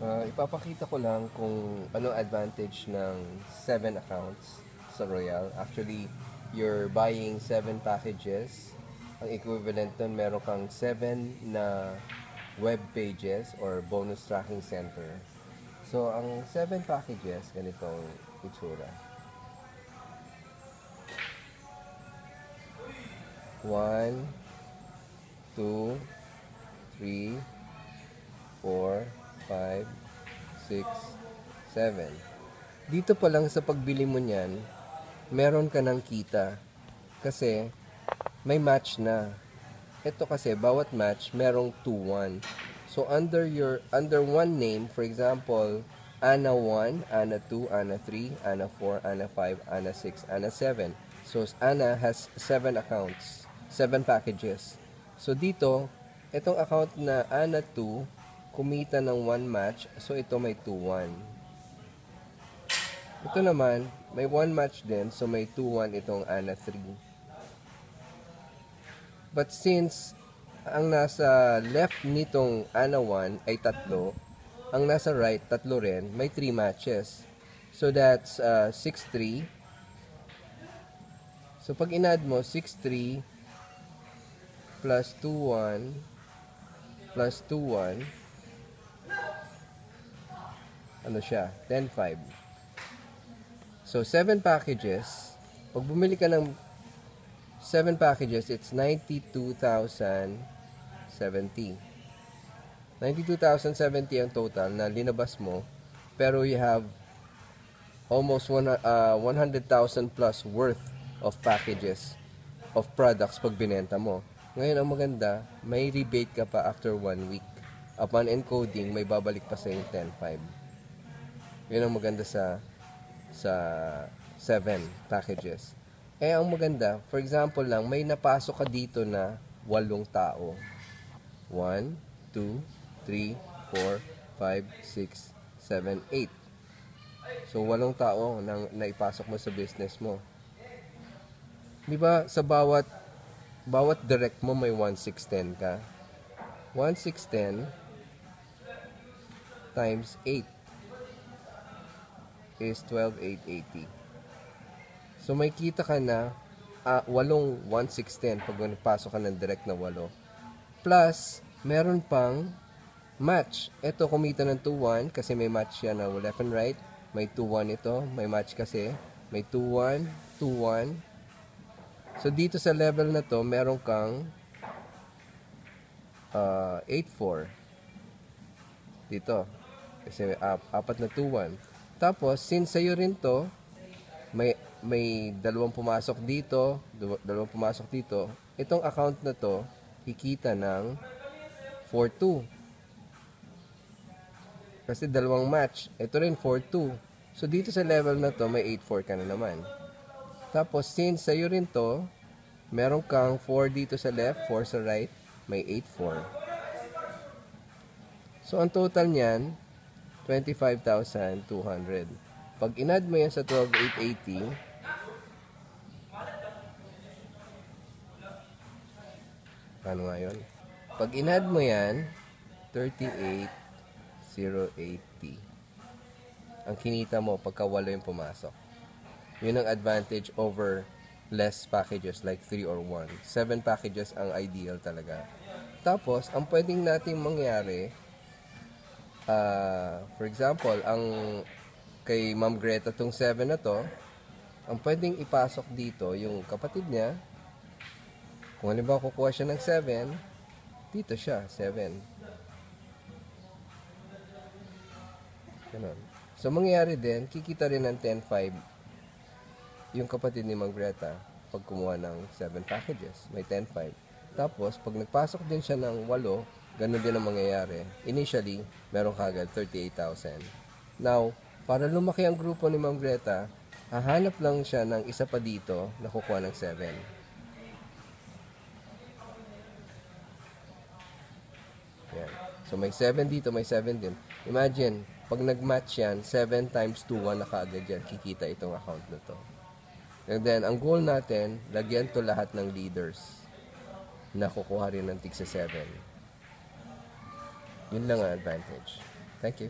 Ipapakita ko lang kung ano advantage ng 7 accounts sa Royal. Actually, you're buying 7 packages. Ang equivalent nun, meron kang 7 na web pages or bonus tracking center. So, ang 7 packages, ganitong itsura. 1, 2, 3, 4, 5, 6, 7. Dito pa lang sa pagbili mo niyan, meron ka ng kita. Kasi may match na. Ito kasi bawat match merong 2-1. So under one name, for example, Ana 1, Ana 2, Ana 3, Ana 4, Ana 5, Ana 6, Ana 7. So Ana has 7 accounts, 7 packages. So dito, itong account na Ana 2 kumita ng 1 match, so ito may 2-1. Ito naman, may 1 match din, so may 2-1 itong Ana 3. But since ang nasa left nitong Ana 1 ay 3, ang nasa right 3 rin, may 3 matches. So that's 6-3. So pag in-add mo, 6-3 plus 2-1 plus 2-1, ano siya? 10-5. So 7 packages, pag bumili ka ng 7 packages, it's 92,070. 92,070 ang total na linabas mo, pero you have almost 100,000 plus worth of packages of products pag binenta mo. Ngayon, ang maganda, may rebate ka pa after 1 week. Upon encoding, may babalik pa sa yung 10.5. Yun ang maganda sa 7 packages. Ang maganda, for example lang, may napasok ka dito na 8 tao. 1, 2, 3, 4, 5, 6, 7, 8. So, 8 tao na naipasok mo sa business mo. Di ba, sa bawat direct mo may 1,610 ka. 1,610 times 8 is 12,880. So may kita ka na 8 1,610 pag pasok ka ng direct na 8. Plus, meron pang match. Ito kumita ng 2-1 kasi may match yan na left and right. May 2-1 ito. May match kasi. May 2-1, 2-1. So dito sa level na to, meron kang 8-4. Dito. Kasi apat na 2-1. Tapos, since sa'yo rin to, may dalawang pumasok dito, dalawang pumasok dito. Itong account na to, kikita ng 4-2. Kasi dalawang match. Ito rin 4-2. So, dito sa level na to, may 8-4 ka na naman. Tapos, since sa'yo rin to, meron kang 4 dito sa left, 4 sa right, may 8-4. So, ang total niyan, 25,200. Pag in-add mo yan sa 12,880, ano nga yun? Pag in-add mo yan, 38,080. Ang kinita mo pagka 8 yung pumasok. Yun ang advantage over less packages like 3 or 1. 7 packages ang ideal talaga. Tapos, ang pwedeng nating mangyari, for example, ang kay Ma'am Greta tong 7 na to, ang pwedeng ipasok dito yung kapatid niya. Kung halimbawa kukuha siya ng 7, dito siya, 7. Ganun. So, mangyayari din, kikita rin ng 10.5 yung kapatid ni Ma'am Greta pag kumuha ng 7 packages. May 10.5. Tapos, pag nagpasok din siya ng 8, ganun din ang mangyayari. Initially, meron kagad 38,000. Now, para lumaki ang grupo ni Ma'am Greta, hahanap lang siya ng isa pa dito na kukuha ng 7. Yan. So, may 7 dito, may 7 din. Imagine, pag nag-match yan, 7 times 2, 1 na kaagad yan. Kikita itong account na to. And then, ang goal natin, lagyan to lahat ng leaders na kukuha rin ng tigsa 7. Yun lang ang advantage. Thank you.